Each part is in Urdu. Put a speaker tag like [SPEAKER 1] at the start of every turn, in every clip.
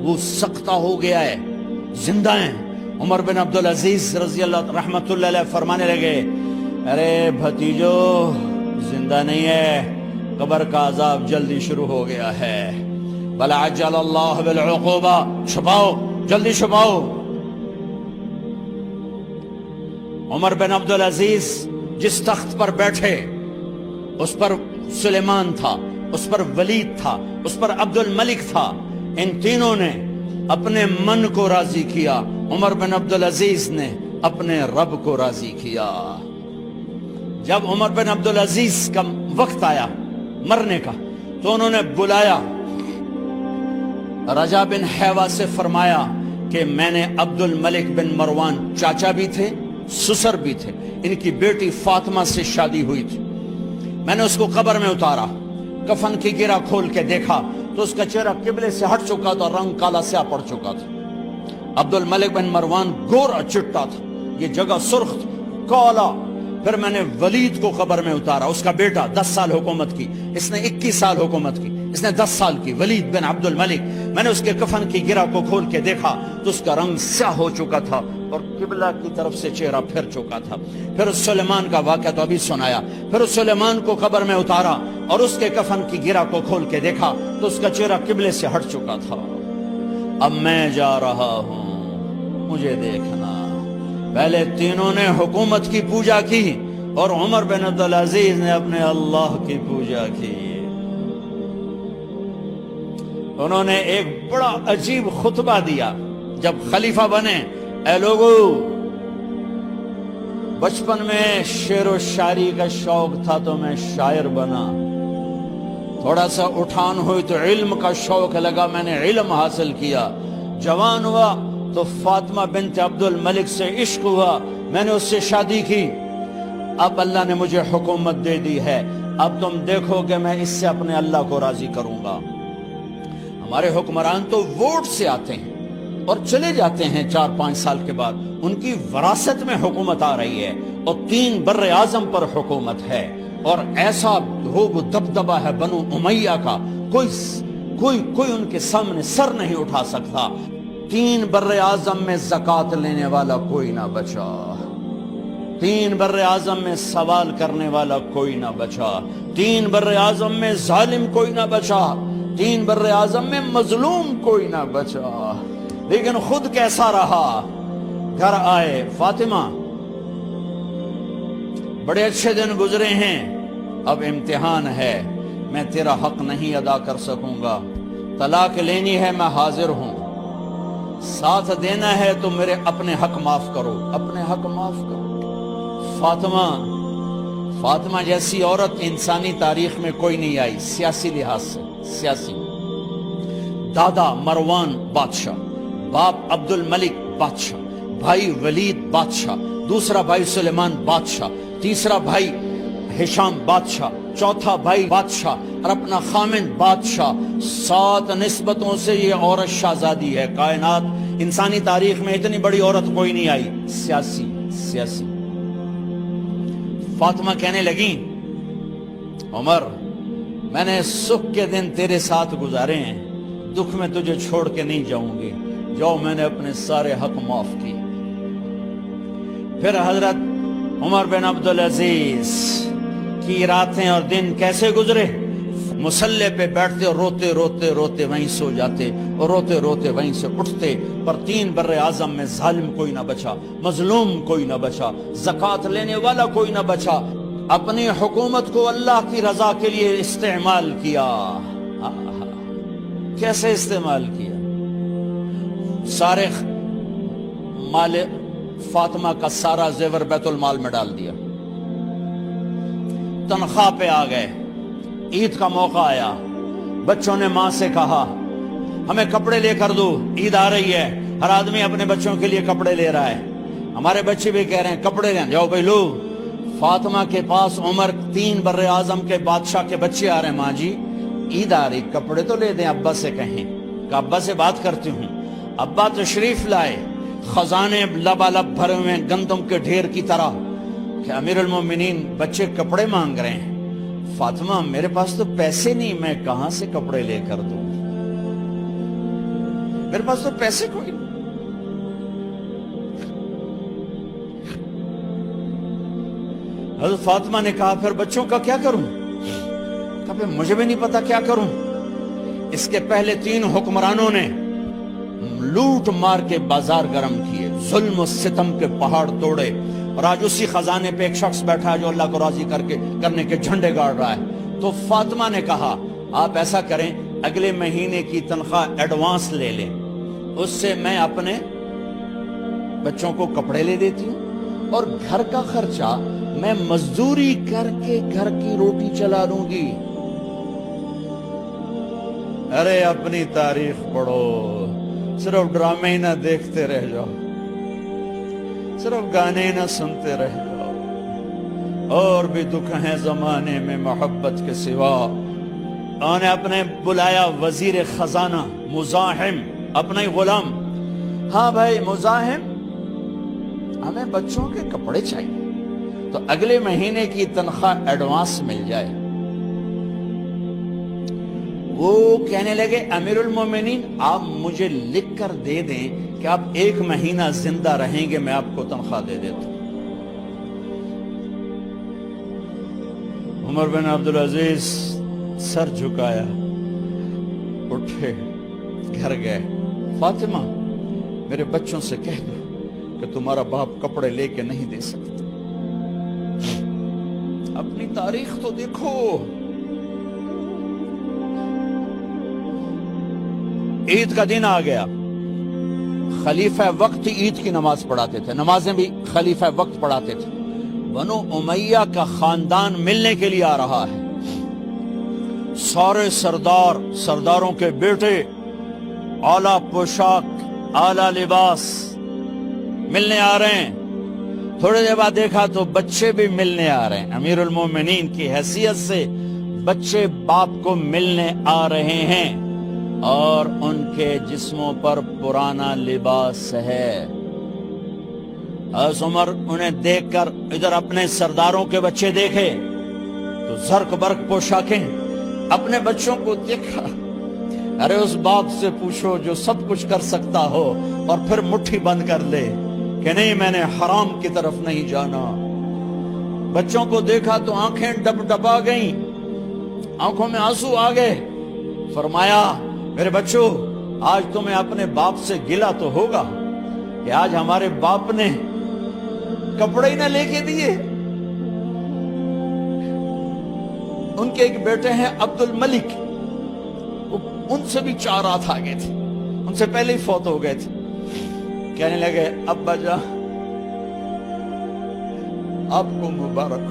[SPEAKER 1] وہ سختہ ہو گیا ہے، زندہ ہیں۔ عمر بن عبدالعزیز رضی اللہ رحمت اللہ علیہ فرمانے لگے، ارے بھتیجو زندہ نہیں ہے، قبر کا عذاب جلدی شروع ہو گیا ہے، بل عجل اللہ بالعقوبہ، چھپاؤ جلدی چھپاؤ۔ عمر بن عبدالعزیز جس تخت پر بیٹھے اس پر سلیمان تھا، اس پر ولید تھا، اس پر عبد الملک تھا، ان تینوں نے اپنے من کو راضی کیا، عمر بن عبدالعزیز نے اپنے رب کو راضی کیا۔ جب عمر بن عبدالعزیز کا وقت آیا مرنے کا تو انہوں نے بلایا رجا بن حیوہ سے، فرمایا کہ میں نے عبد الملک بن مروان چاچا بھی تھے سسر بھی تھے، ان کی بیٹی فاطمہ سے شادی ہوئی تھی، میں نے اس کو قبر میں اتارا، کفن کی گرہ کھول کے دیکھا تو اس کا چہرہ قبلے سے ہٹ چکا تھا، رنگ کالا سیاہ پڑ چکا تھا۔ عبد الملک بن مروان گورا چٹا تھا، یہ جگہ سرخ تھی، کالا۔ پھر میں نے ولید کو قبر میں اتارا، اس کا بیٹا 10 سال حکومت کی، اس نے 21 سال حکومت کی، اس نے 10 سال کی، ولید بن عبد الملک۔ میں نے اس کے کفن کی گرہ کو کھول کے دیکھا تو اس کا رنگ سیاہ ہو چکا تھا اور قبلہ کی طرف سے چہرہ پھر چکا تھا۔ پھر اس سلیمان کا واقعہ تو ابھی سنایا، پھر اس سلیمان کو قبر میں اتارا اور اس کے کفن کی گرہ کو کھول کے دیکھا تو اس کا چہرہ قبلے سے ہٹ چکا تھا۔ اب میں جا رہا ہوں، مجھے دیکھنا۔ پہلے تینوں نے حکومت کی پوجا کی اور عمر بن عبدالعزیز نے اپنے اللہ کی پوجا کی۔ انہوں نے ایک بڑا عجیب خطبہ دیا جب خلیفہ بنے، اے لوگو، بچپن میں شعر و شاعری کا شوق تھا تو میں شاعر بنا، تھوڑا سا اٹھان ہوئی تو علم کا شوق لگا، میں نے علم حاصل کیا، جوان ہوا تو فاطمہ بنت عبد الملک سے عشق ہوا، میں نے اس سے شادی کی، اب اللہ نے مجھے حکومت دے دی ہے، اب تم دیکھو کہ میں اس سے اپنے اللہ کو راضی کروں گا۔ ہمارے حکمران تو ووٹ سے آتے ہیں اور چلے جاتے ہیں 4-5 سال کے بعد، ان کی وراثت میں حکومت آ رہی ہے اور 3 بر اعظم پر حکومت ہے، اور ایسا روب دبدبہ ہے بنو امیہ کا، کوئی ان کے سامنے سر نہیں اٹھا سکتا۔ 3 بر اعظم میں زکوٰۃ لینے والا کوئی نہ بچا، 3 بر اعظم میں سوال کرنے والا کوئی نہ بچا، 3 بر اعظم میں ظالم کوئی نہ بچا، 3 بر اعظم میں مظلوم کوئی نہ بچا۔ لیکن خود کیسا رہا؟ گھر آئے، فاطمہ بڑے اچھے دن گزرے ہیں، اب امتحان ہے، میں تیرا حق نہیں ادا کر سکوں گا، طلاق لینی ہے میں حاضر ہوں، ساتھ دینا ہے تو میرے اپنے حق معاف کرو، اپنے حق معاف کرو۔ فاطمہ جیسی عورت انسانی تاریخ میں کوئی نہیں آئی، سیاسی لحاظ سے، سیاسی۔ دادا مروان بادشاہ، باپ عبد الملک بادشاہ، بھائی ولید بادشاہ، دوسرا بھائی سلیمان بادشاہ، تیسرا بھائی ہشام بادشاہ، چوتھا بھائی بادشاہ اور اپنا خامن بادشاہ، 7 نسبتوں سے یہ عورت شہزادی ہے۔ کائنات انسانی تاریخ میں اتنی بڑی عورت کوئی نہیں آئی، سیاسی۔ فاطمہ کہنے لگیں، عمر میں نے سکھ کے دن تیرے ساتھ گزارے ہیں، دکھ میں تجھے چھوڑ کے نہیں جاؤں گی، جاؤ میں نے اپنے سارے حق معاف کی۔ پھر حضرت عمر بن عبدالعزیز کی راتیں اور دن کیسے گزرے؟ مصلے پہ بیٹھتے اور روتے وہیں سو جاتے اور روتے وہیں سے اٹھتے، پر 3 بر اعظم میں ظالم کوئی نہ بچا، مظلوم کوئی نہ بچا، زکوٰۃ لینے والا کوئی نہ بچا، اپنی حکومت کو اللہ کی رضا کے لیے استعمال کیا۔ کیسے استعمال کیا؟ سارے مال فاطمہ کا سارا زیور بیت المال میں ڈال دیا، تنخواہ پہ آ گئے، عید کا موقع آیا، بچوں نے ماں سے کہا ہمیں کپڑے لے کر دو، عید آ رہی ہے، ہر آدمی اپنے بچوں کے لیے کپڑے لے رہا ہے، ہمارے بچے بھی کہہ رہے ہیں کپڑے لیں، جاؤ بھائی لو۔ فاطمہ کے پاس عمر 3 بر اعظم کے بادشاہ کے بچے آ رہے ہیں، ماں جی عید آ رہی، کپڑے تو لے دیں، ابا سے کہیں، کہ ابا سے بات کرتی ہوں۔ ابا تشریف لائے، خزانے لبالب بھرے ہوئے گندم کے ڈھیر کی طرح، کہ امیر المومنین بچے کپڑے مانگ رہے ہیں۔ فاطمہ میرے پاس تو پیسے نہیں، میں کہاں سے کپڑے لے کر دوں؟ میرے پاس تو پیسے کوئی نہیں. حضرت فاطمہ نے کہا پھر بچوں کا کیا کروں؟ کہا پھر مجھے بھی نہیں پتا کیا کروں. اس کے پہلے 3 حکمرانوں نے لوٹ مار کے بازار گرم کیے، ظلم و ستم کے پہاڑ توڑے، اور آج اسی خزانے پہ ایک شخص بیٹھا ہے جو اللہ کو راضی کرنے کے جھنڈے گاڑ رہا ہے. تو فاطمہ نے کہا آپ ایسا کریں، اگلے مہینے کی تنخواہ ایڈوانس لے لیں، اس سے میں اپنے بچوں کو کپڑے لے دیتی ہوں، اور گھر کا خرچہ میں مزدوری کر کے گھر کی روٹی چلا لوں گی. ارے اپنی تاریخ پڑھو، صرف ڈرامے ہی نہ دیکھتے رہ جاؤ، صرف گانے ہی نہ سنتے رہ جاؤ. اور بھی دکھ ہیں زمانے میں محبت کے سوا. انہوں نے اپنے بلایا وزیر خزانہ مزاحم، اپنا ہی غلام. ہاں بھائی مزاحم، ہمیں بچوں کے کپڑے چاہیے، تو اگلے مہینے کی تنخواہ ایڈوانس مل جائے. وہ کہنے لگے امیر المومنین آپ مجھے لکھ کر دے دیں کہ آپ 1 مہینہ زندہ رہیں گے، میں آپ کو تنخواہ دے دیتا ہوں. عمر بن عبدالعزیز سر جھکایا، اٹھے، گھر گئے. فاطمہ میرے بچوں سے کہہ دو کہ تمہارا باپ کپڑے لے کے نہیں دے سکتا. اپنی تاریخ تو دیکھو. عید کا دن آ گیا، خلیفہ وقت عید کی نماز پڑھاتے تھے، نمازیں بھی خلیفہ وقت پڑھاتے تھے. بنو امیہ کا خاندان ملنے کے لیے آ رہا ہے. سارے سرداروں کے بیٹے اعلیٰ پوشاک، اعلیٰ لباس ملنے آ رہے ہیں. تھوڑے دیر بعد دیکھا تو بچے بھی ملنے آ رہے ہیں. امیر المومنین کی حیثیت سے بچے باپ کو ملنے آ رہے ہیں، اور ان کے جسموں پر پرانا لباس ہے. حضرت عمر انہیں دیکھ کر ادھر اپنے سرداروں کے بچے دیکھے تو زرق برق پوشاکیں، اپنے بچوں کو دیکھا. ارے اس باپ سے پوچھو جو سب کچھ کر سکتا ہو اور پھر مٹھی بند کر لے کہ نہیں میں نے حرام کی طرف نہیں جانا. بچوں کو دیکھا تو آنکھیں ڈبڈبا گئیں، آنکھوں میں آنسو آ گئے. فرمایا میرے بچوں آج تمہیں اپنے باپ سے گلہ تو ہوگا کہ آج ہمارے باپ نے کپڑے ہی نہ لے کے دیے. ان کے ایک بیٹے ہیں عبد الملک، ان سے بھی 4 ہاتھ آگے تھے، ان سے پہلے ہی فوت ہو گئے تھے. کہنے لگے ابا جان آپ کو مبارک،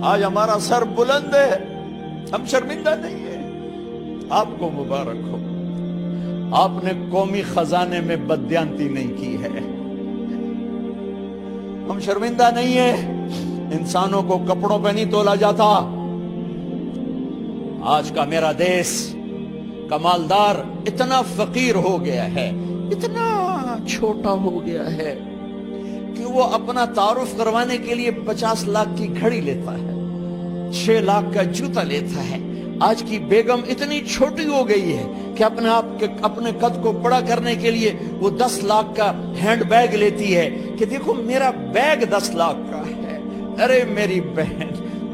[SPEAKER 1] آج ہمارا سر بلند ہے، ہم شرمندہ نہیں ہیں، آپ کو مبارک ہو. آپ نے قومی خزانے میں بددیانتی نہیں کی ہے، ہم شرمندہ نہیں ہیں. انسانوں کو کپڑوں پہ نہیں تولا جاتا. آج کا میرا دیس کا مالدار اتنا فقیر ہو گیا ہے، اتنا چھوٹا ہو گیا ہے کہ وہ اپنا تعارف کروانے کے لیے 50 لاکھ کی گھڑی لیتا ہے، 6 لاکھ کا جوتا لیتا ہے. آج کی بیگم اتنی چھوٹی ہو گئی ہے کہ اپنے قد کو بڑا کرنے کے لیے وہ 10 لاکھ کا ہینڈ بیگ لیتی ہے کہ دیکھو میرا بیگ 10 لاکھ کا ہے. ارے میری بہن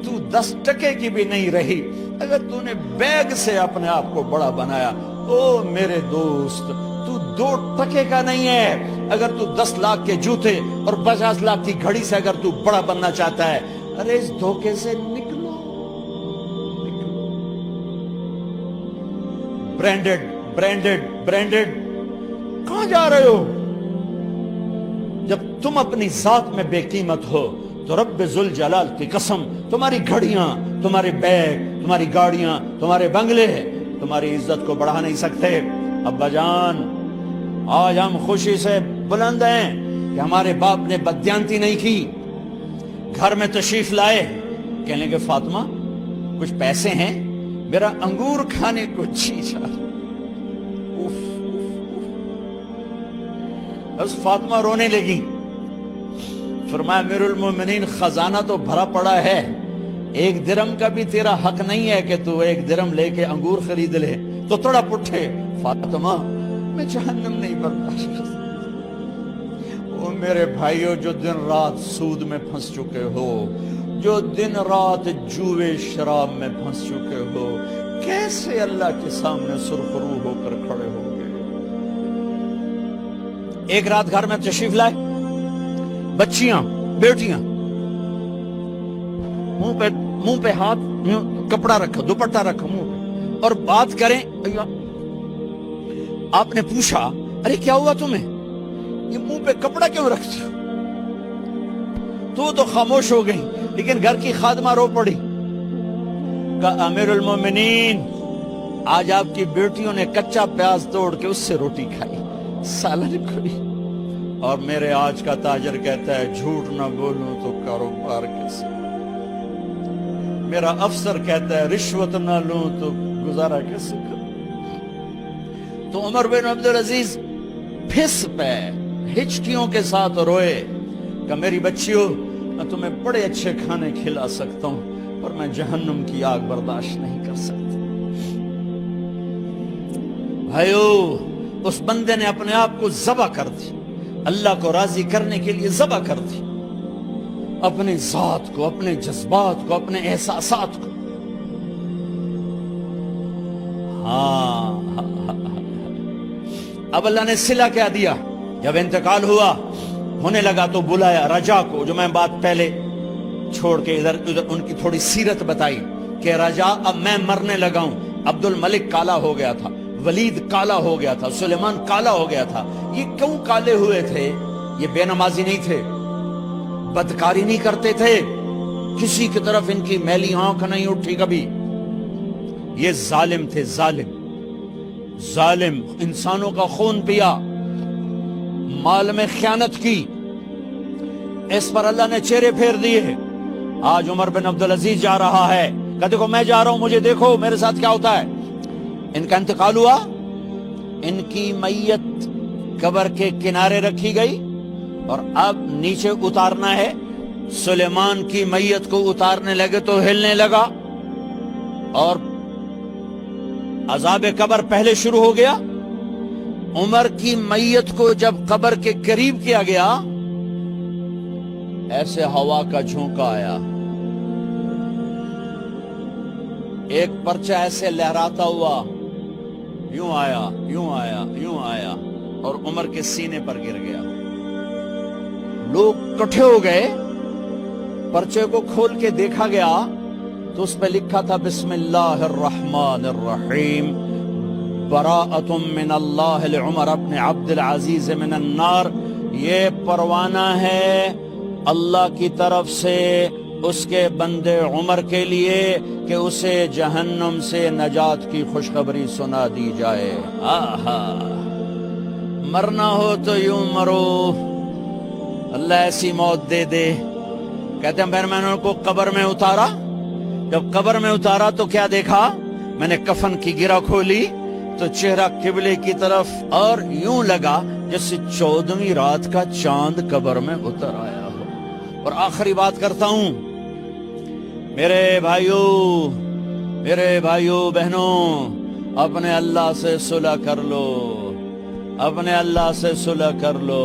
[SPEAKER 1] تو 10 ٹکے کی بھی نہیں رہی اگر تو نے بیگ سے اپنے آپ کو بڑا بنایا. او میرے دوست تو 2 ٹکے کا نہیں ہے اگر تو 10 لاکھ کے جوتے اور 50 لاکھ کی گھڑی سے اگر تو بڑا بننا چاہتا ہے. ارے اس دھوکے سے نکلو. برینڈڈ کہاں جا رہے ہو؟ جب تم اپنی ذات میں بے قیمت ہو تو رب ذوالجلال کی قسم تمہاری گھڑیاں، تمہارے بیگ، تمہاری گاڑیاں، تمہارے بنگلے تمہاری عزت کو بڑھا نہیں سکتے. ابا جان آج ہم خوشی سے بلند ہیں کہ ہمارے باپ نے بددیانتی نہیں کی. گھر میں تشریف لائے، کہنے لگے فاطمہ کچھ پیسے ہیں، میرا انگور کھانے کو جی چاہ. بس فاطمہ رونے لگی. فرمایا امیر المومنین خزانہ تو بھرا پڑا ہے، 1 درم کا بھی تیرا حق نہیں ہے کہ تو 1 درم لے کے انگور خرید لے. تو تڑپ اٹھے، فاطمہ میں جہنم نہیں برداشت کر سکتا۔ او میرے بھائیو، جو دن رات سود میں پھنس چکے ہو، جو دن رات جوے شراب میں پھنس چکے ہو، کیسے اللہ کے سامنے سرخرو ہو کر کھڑے ہو گے؟ ایک رات گھر میں تشریف لائے، بچیاں بیٹیاں، منہ پہ ہاتھ، کپڑا رکھا، دوپٹہ رکھا منہ پہ، اور بات کریں۔ آپ نے پوچھا ارے کیا ہوا تمہیں، یہ منہ پہ کپڑا کیوں رکھتی ہو؟ تو خاموش ہو گئی، لیکن گھر کی خادمہ رو پڑی، کہا امیر المومنین آج آپ کی بیٹیوں نے کچا پیاز توڑ کے اس سے روٹی کھائی، سالن کھائی، اور میرے آج کا تاجر کہتا ہے جھوٹ نہ بولوں تو کاروبار کیسے، میرا افسر کہتا ہے رشوت نہ لوں تو گزارا کیسے کروں۔ تو عمر بن عبدالعزیز پھس پہ ہچکیوں کے ساتھ روئے کہ میری بچیوں میں تمہیں بڑے اچھے کھانے کھلا سکتا ہوں، پر میں جہنم کی آگ برداشت نہیں کر سکتا۔ بھائیو، اس بندے نے اپنے آپ کو ذبح کر دی، اللہ کو راضی کرنے کے لیے ذبح کر دی، اپنے ذات کو، اپنے جذبات کو، اپنے احساسات کو۔ اب اللہ نے صلہ کیا دیا، جب انتقال ہوا ہونے لگا تو بلایا رجا کو، جو میں بات پہلے چھوڑ کے ادھر ان کی تھوڑی سیرت بتائی کہ رجا اب میں مرنے لگا ہوں۔ عبد الملک کالا ہو گیا تھا، ولید کالا ہو گیا تھا، سلیمان کالا ہو گیا تھا۔ یہ کیوں کالے ہوئے تھے؟ یہ بے نمازی نہیں تھے، بدکاری نہیں کرتے تھے، کسی کی طرف ان کی میلی آنکھ نہیں اٹھی کبھی۔ یہ ظالم تھے، ظالم، انسانوں کا خون پیا، مال میں خیانت کی، اس پر اللہ نے چہرے پھیر دیے۔ آج عمر بن عبدالعزیز جا رہا ہے کہ دیکھو میں جا رہا ہوں، مجھے دیکھو میرے ساتھ کیا ہوتا ہے۔ ان کا انتقال ہوا، ان کی میت قبر کے کنارے رکھی گئی، اور اب نیچے اتارنا ہے۔ سلیمان کی میت کو اتارنے لگے تو ہلنے لگا، اور عذاب قبر پہلے شروع ہو گیا۔ عمر کی میت کو جب قبر کے قریب کیا گیا، ایسے ہوا کا جھونکا آیا، ایک پرچہ ایسے لہراتا ہوا یوں آیا، یوں آیا، یوں آیا، اور عمر کے سینے پر گر گیا۔ لوگ کٹھے ہو گئے، پرچے کو کھول کے دیکھا گیا تو اس پہ لکھا تھا بسم اللہ الرحمن الرحیم، براءۃ من اللہ لعمر ابن عبد العزیز من النار۔ یہ پروانہ ہے اللہ کی طرف سے اس کے بندے عمر کے لیے کہ اسے جہنم سے نجات کی خوشخبری سنا دی جائے۔ آہا، مرنا ہو تو یوں مرو، اللہ ایسی موت دے دے۔ کہتے ہیں پھر میں نے ان کو قبر میں اتارا، جب قبر میں اتارا تو کیا دیکھا؟ میں نے کفن کی گرہ کھولی تو چہرہ قبلے کی طرف، اور یوں لگا جیسے 14ویں رات کا چاند قبر میں اتر آیا ہو۔ اور آخری بات کرتا ہوں، میرے بھائیوں بہنوں، اپنے اللہ سے صلح کر لو، اپنے اللہ سے صلح کر لو۔